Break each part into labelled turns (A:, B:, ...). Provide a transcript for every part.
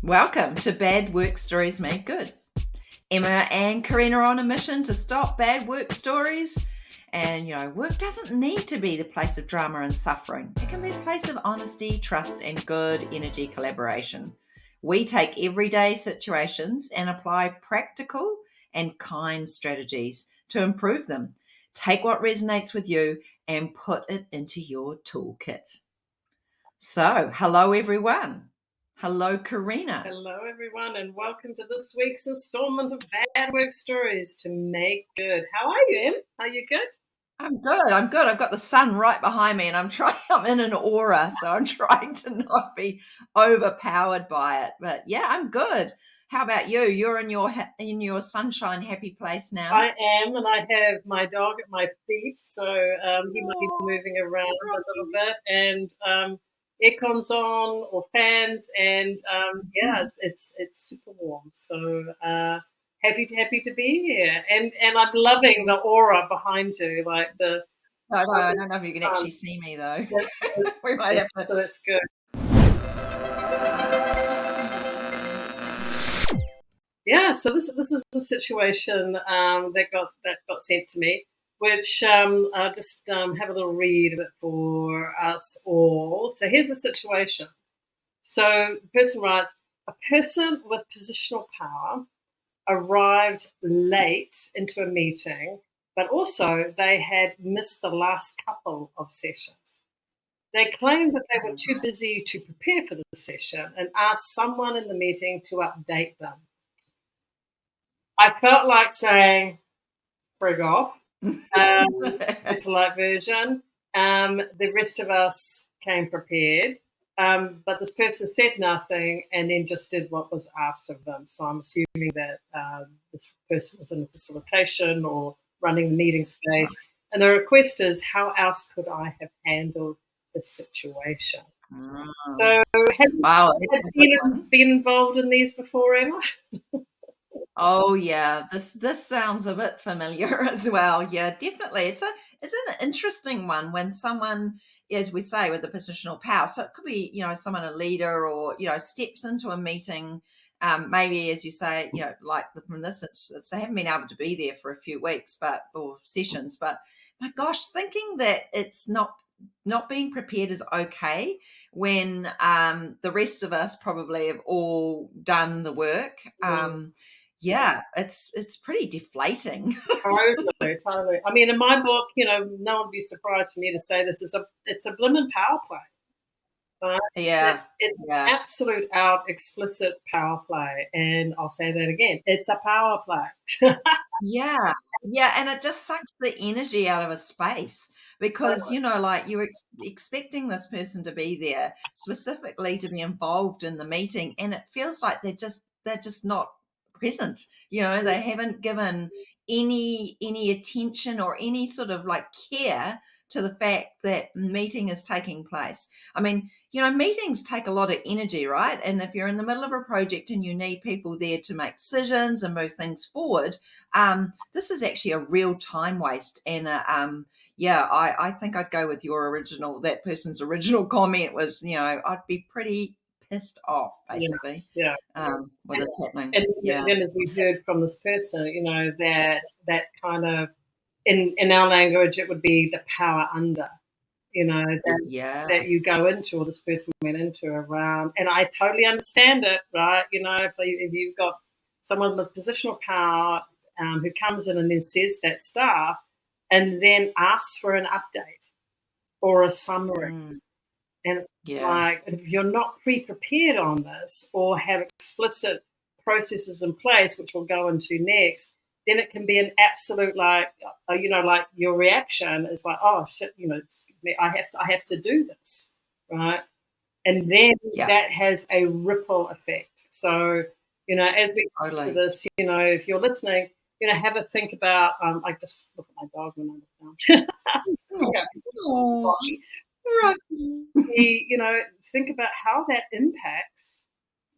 A: Welcome to Bad Work Stories Made Good. Emma and Corina are on a mission to stop bad work stories. And, work doesn't need to be the place of drama and suffering. It can be a place of honesty, trust, and good energy collaboration. We take everyday situations and apply practical and kind strategies to improve them. Take what resonates with you and put it into your toolkit. So, hello everyone. Hello, Corina.
B: Hello, everyone, and welcome to this week's installment of Bad Work Stories to Make Good. How are you, Em? Are you good?
A: I'm good. I've got the sun right behind me, and I'm in an aura, so I'm trying to not be overpowered by it. But yeah, I'm good. How about you? You're in your sunshine, happy place now.
B: I am, and I have my dog at my feet, so he might be moving around a little bit, and aircon's on or fans, and it's super warm. So happy to be here, and I'm loving the aura behind you, like the.
A: I don't know if you can actually see me though. We might have to.
B: So that's good. Yeah, so this is the situation that got sent to me, which I'll just have a little read of it for us all. So here's the situation. So the person writes, a person with positional power arrived late into a meeting, but also they had missed the last couple of sessions. They claimed that they were too busy to prepare for the session and asked someone in the meeting to update them. I felt like saying, frig off, the polite version. The rest of us came prepared, but this person said nothing and then just did what was asked of them. So I'm assuming that this person was in facilitation or running the meeting space. And the request is, how else could I have handled this situation? So have you been involved in these before, Emma?
A: Oh yeah, this sounds a bit familiar as well. Yeah, definitely. It's an interesting one when someone, as we say, with the positional power. So it could be, someone a leader or, steps into a meeting. Maybe, as you say, like from this instance, they haven't been able to be there for a few weeks, or sessions. But my gosh, thinking that it's not being prepared is okay when the rest of us probably have all done the work. Yeah, it's pretty deflating.
B: Totally. I mean, in my book, no one would be surprised for me to say this it's a blimmin' power play. Right?
A: Yeah.
B: It's absolute out explicit power play. And I'll say that again. It's a power play.
A: Yeah. Yeah. And it just sucks the energy out of a space because, like you're expecting this person to be there specifically to be involved in the meeting. And it feels like they're just not present. They haven't given any attention or any sort of like care to the fact that meeting is taking place. I mean, meetings take a lot of energy, right? And if you're in the middle of a project and you need people there to make decisions and move things forward, this is actually a real time waste. And I think I'd go with that person's original comment was, I'd be pretty pissed off basically. With this happening.
B: And then as we heard from this person, that kind of in our language it would be the power under, that you go into, or this person went into around. And I totally understand it, right? If you've got someone with positional power who comes in and then says that stuff and then asks for an update or a summary. And it's like, if you're not pre-prepared on this or have explicit processes in place, which we'll go into next, then it can be an absolute like your reaction is like, oh shit, excuse me, I have to do this, right? And then that has a ripple effect. So, as we go through this, if you're listening, have a think about. I just look at my dog when I'm down. Think about how that impacts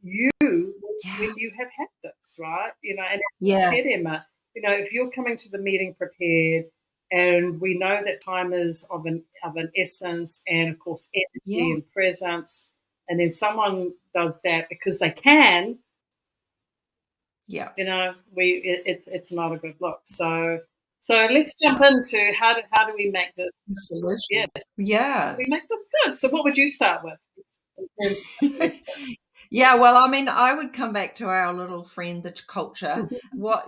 B: you when you have had this, right? And as you said, Emma, if you're coming to the meeting prepared, and we know that time is of an essence, and of course energy and presence, and then someone does that because they can,
A: Yeah.
B: it's not a good look. So let's jump into how do we make this? Yes,
A: Solutions.
B: how do
A: Yeah.
B: we make this good? So what would you start with in terms of
A: Yeah, well, I mean, I would come back to our little friend, the culture. What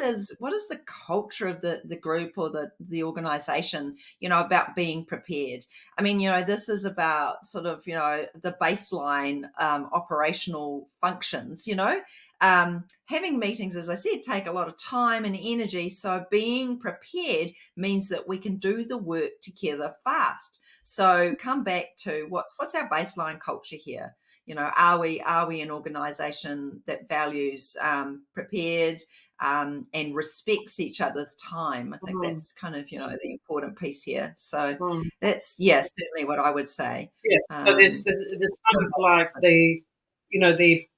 A: is the culture of the group or the organization, about being prepared? I mean, this is about sort of, the baseline operational functions, having meetings, as I said, take a lot of time and energy. So being prepared means that we can do the work together fast. So come back to what's our baseline culture here? Are we an organization that values prepared and respects each other's time? I think
B: Mm,
A: that's kind of the important piece here. So
B: mm.
A: that's, yeah, certainly what I would say.
B: Yeah. So there's
A: um,
B: there's kind of like you know, the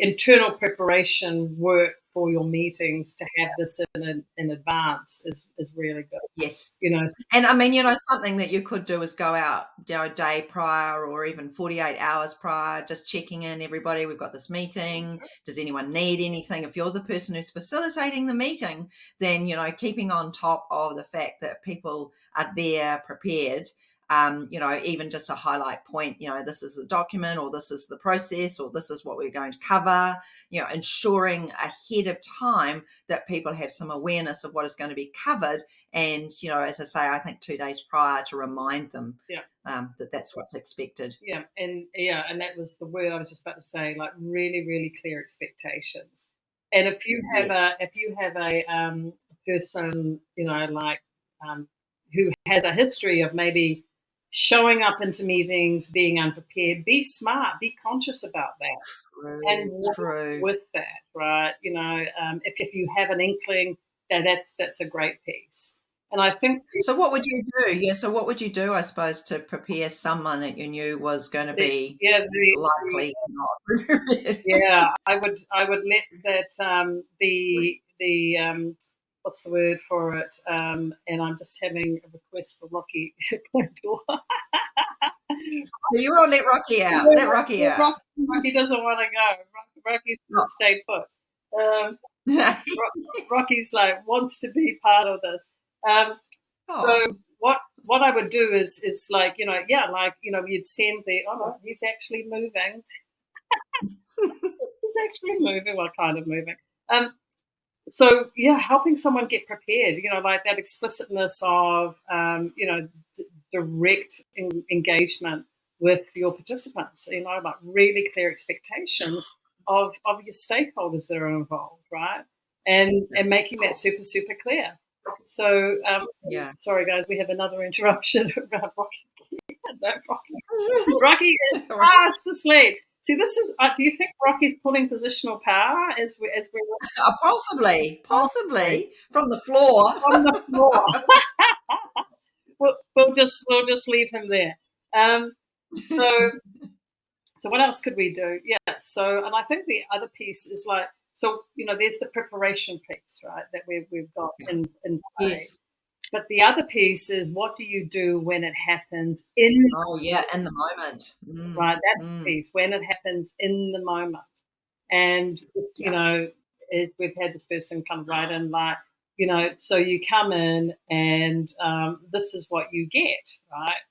B: internal preparation work for your meetings to have this in advance is really good.
A: yes.
B: You know,
A: And I mean, something that you could do is go out, a day prior or even 48 hours prior, just checking in everybody. We've got this meeting. Does anyone need anything? If you're the person who's facilitating the meeting, then, keeping on top of the fact that people are there prepared. Even just a highlight point, this is the document or this is the process or this is what we're going to cover, ensuring ahead of time that people have some awareness of what is going to be covered. And, as I say, I think 2 days prior to remind them
B: yeah,
A: that that's what's expected.
B: and that was the word I was just about to say. Like really, really clear expectations. And
A: Yes.
B: if you have a person, like who has a history of maybe showing up into meetings being unprepared, be smart, be conscious about that and
A: True,
B: work
A: true.
B: with that, right? If you have an inkling that's a great piece. And I think
A: So what would you do? Yeah, so what would you do, I suppose, to prepare someone that you knew was going to
B: the
A: be
B: yeah
A: likely to not prepared?
B: yeah I would let that the what's the word for it? And I'm just having a request for Rocky.
A: So you all let Rocky out. Let Rocky out.
B: Rocky doesn't want to go. Rocky's going
A: Oh.
B: to stay put. Rocky's like wants to be part of this.
A: Oh.
B: So what I would do is like like you'd send the no, he's actually moving. He's actually moving. Well, kind of moving. So yeah, helping someone get prepared. Like that explicitness of direct engagement with your participants. Like really clear expectations of your stakeholders that are involved, right? And making that super super clear. So
A: Yeah.
B: sorry guys, we have another interruption. Rocky is fast asleep. See, this is. Do you think Rocky's pulling positional power as we're
A: Possibly from the floor.
B: on the floor? We'll just leave him there. So what else could we do? Yeah. So and I think the other piece is like there's the preparation piece, right? That we've got
A: Yeah.
B: in play.
A: Yes.
B: But the other piece is what do you do when it happens in
A: Oh, yeah, in the moment.
B: right? That's the
A: Mm.
B: piece when it happens in the moment. And this,
A: Yeah.
B: we've had this person kind of write in like, so you come in and this is what you get, right?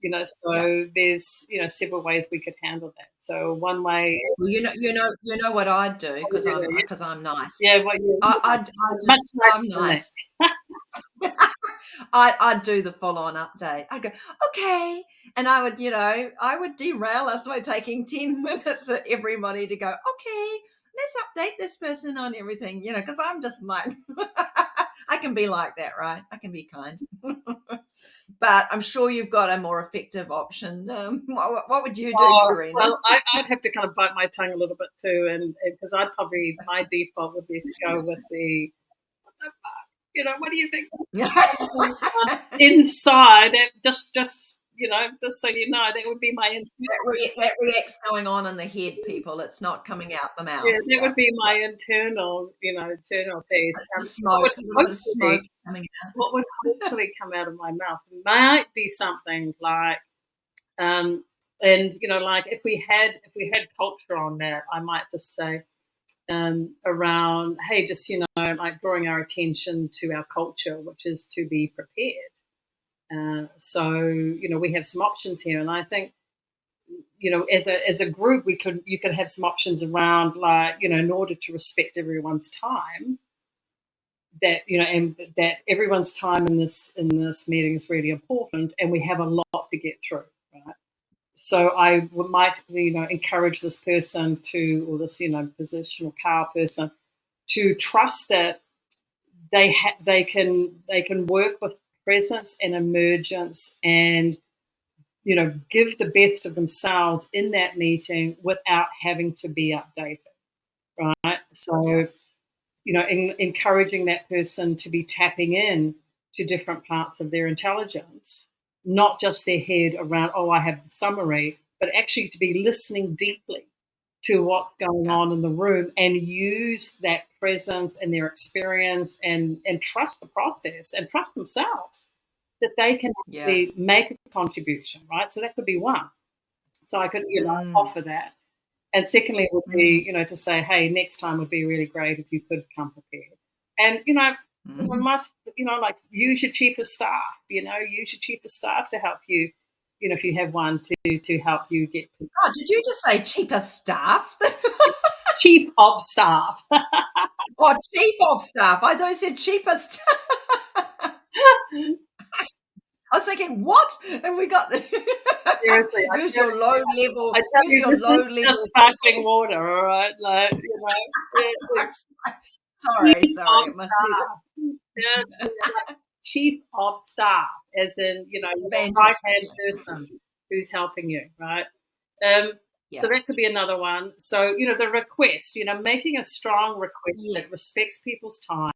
A: Yeah.
B: So there's several ways we could handle that. So one way,
A: Well, you know what I'd do because
B: yeah,
A: I'm nice.
B: yeah, what
A: I
B: much
A: just
B: nicer
A: I'm
B: than that.
A: nice. I'd do the full-on update. I'd go, "Okay," and I would derail us by taking 10 minutes for everybody to go, "Okay, let's update this person on everything," because I'm just like I can be like that, right? I can be kind. But I'm sure you've got a more effective option. What would you do,
B: Oh,
A: Corina?
B: well, I'd have to kind of bite my tongue a little bit too, and because I'd probably my default would be to go with the what do you think? Inside, just so you know, that would be my
A: That reacts going on in the head, people. It's not coming out the
B: yeah,
A: mouth.
B: that
A: Yeah,
B: would be
A: yeah.
B: my internal piece.
A: The
B: What
A: smoke,
B: would
A: a little bit of
B: hopefully
A: smoke coming out.
B: what would hopefully come out of my mouth might be something like, um, And like if we had culture on that, I might just say around, hey, just like drawing our attention to our culture, which is to be prepared. So we have some options here, and I think as a group you could have some options around, like in order to respect everyone's time, that and that everyone's time in this meeting is really important, and we have a lot to get through, right? So I might encourage this person to, or this positional power person, to trust that they can work with presence and emergence, and give the best of themselves in that meeting without having to be updated, right? So encouraging that person to be tapping in to different parts of their intelligence, not just their head around, oh, I have the summary, but actually to be listening deeply to what's going on in the room, and use that presence and their experience, and trust the process and trust themselves that they can actually make a contribution, right? So that could be one. So I could offer that. And secondly would be, to say, hey, next time would be really great if you could come prepared. And, we must, like use your chief of staff, use your chief of staff to help you, if you have one to help you get.
A: Oh, did you just say cheaper staff?
B: Chief of staff.
A: Oh, chief of staff. I thought you said cheaper staff. I was thinking, what have we got?
B: Seriously,
A: use your low level.
B: I tell
A: use
B: you,
A: your
B: this
A: low
B: is
A: level.
B: just sparkling water, all right? Like,
A: sorry, it must be
B: like chief of staff, as in your right-hand person who's helping you, right? So that could be another one. So the request, making a strong request that respects people's time,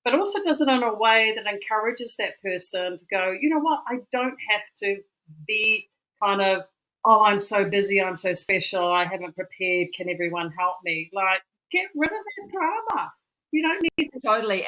B: but also does it in a way that encourages that person to go, you know what, I don't have to be kind of, oh, I'm so busy, I'm so special, I haven't prepared, can everyone help me? Like, get rid of that drama. You don't need to.
A: Totally.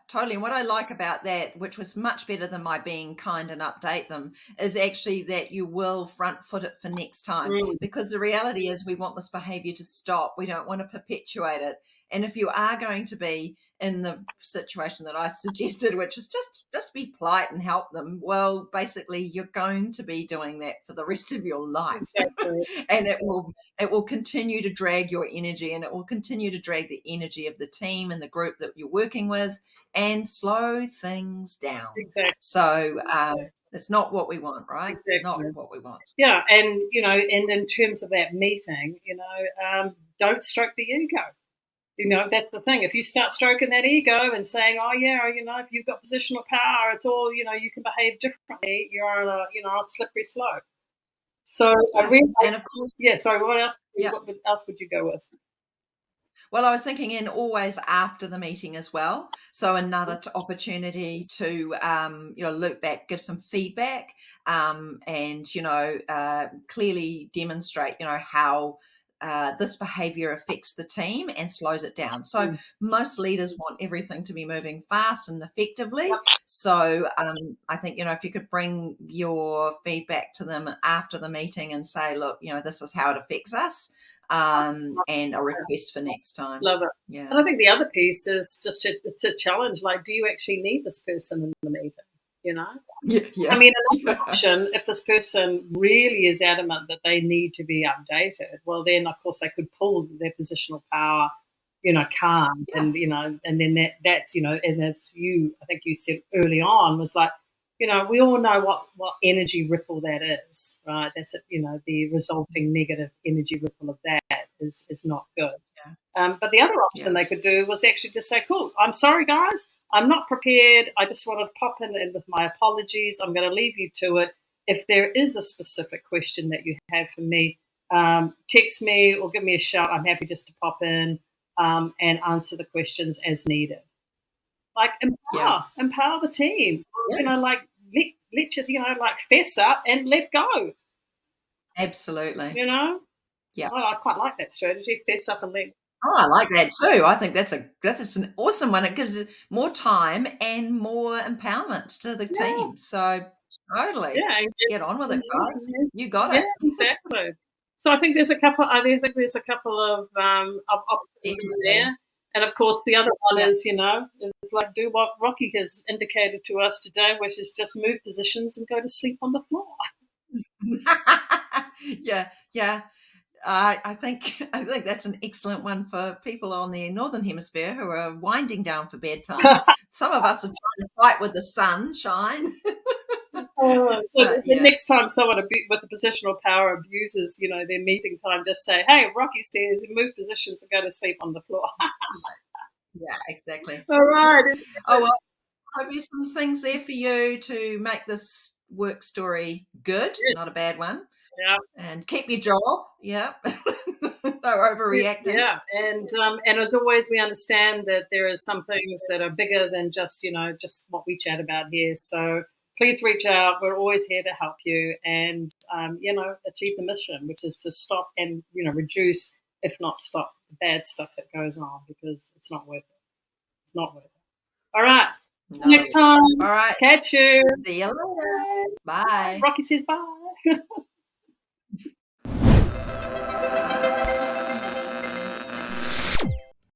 A: Totally. And what I like about that, which was much better than my being kind and update them, is actually that you will front foot it for next time. Because the reality is we want this behavior to stop. We don't want to perpetuate it. And if you are going to be in the situation that I suggested, which is just be polite and help them, well, basically you're going to be doing that for the rest of your life.
B: Exactly.
A: And it will continue to drag your energy, and it will continue to drag the energy of the team and the group that you're working with, and slow things down.
B: Exactly.
A: So it's not what we want, right?
B: Exactly.
A: Not what we want.
B: Yeah, and and in terms of that meeting, don't stroke the ego. That's the thing. If you start stroking that ego and saying, oh, yeah, if you've got positional power, it's all, you can behave differently, you're on a slippery slope. So I really,
A: and of course,
B: sorry, what else? What else would you go with?
A: Well, I was thinking in always after the meeting as well. So another opportunity to, look back, give some feedback, and, clearly demonstrate, how this behavior affects the team and slows it down. So most leaders want everything to be moving fast and effectively. So I think, if you could bring your feedback to them after the meeting and say, look, this is how it affects us, and a request for next time.
B: Love it.
A: Yeah.
B: And I think the other piece is just it's a challenge. Like, do you actually need this person in the meeting?
A: Yeah.
B: I mean, another option, if this person really is adamant that they need to be updated, well, then of course they could pull their positional power, card, and and then that's and as I think you said early on, was like, we all know what energy ripple that is, right? That's it. The resulting negative energy ripple of that is not good. But the other option they could do was actually just say, cool, I'm sorry, guys, I'm not prepared. I just wanted to pop in with my apologies. I'm going to leave you to it. If there is a specific question that you have for me, text me or give me a shout. I'm happy just to pop in and answer the questions as needed. Like, empower the team. Like let just like fess up and let go.
A: Absolutely.
B: Yeah. I quite like that strategy. Fess up and let go.
A: Oh, I like that too. I think that's an awesome one. It gives more time and more empowerment to the team. So Totally.
B: Yeah,
A: Get on with it, guys. You got
B: yeah,
A: it.
B: exactly. So I think there's a couple. I think there's a couple of options in
A: Definitely.
B: there, and of course the other one
A: Yep.
B: is, is like do what Rocky has indicated to us today, which is just move positions and go to sleep on the floor.
A: Yeah, yeah. I think that's an excellent one for people on the northern hemisphere who are winding down for bedtime. Some of us are trying to fight with the sunshine,
B: So
A: but
B: the
A: yeah,
B: next time someone with the positional power abuses, their meeting time, just say, "Hey, Rocky says move positions and go to sleep on the floor."
A: yeah, exactly.
B: All right.
A: Oh well, hope you some things there for you to make this work story good,
B: Yes.
A: not a bad one,
B: Yeah.
A: and keep your job. Yeah, no overreacting.
B: Yeah, and as always, we understand that there are some things that are bigger than just what we chat about here. So please reach out. We're always here to help you and achieve the mission, which is to stop and reduce, if not stop, the bad stuff that goes on because it's not worth it. It's not worth it. All right. Till
A: No.
B: next time.
A: All right.
B: Catch you.
A: See you later. Bye.
B: Rocky says bye.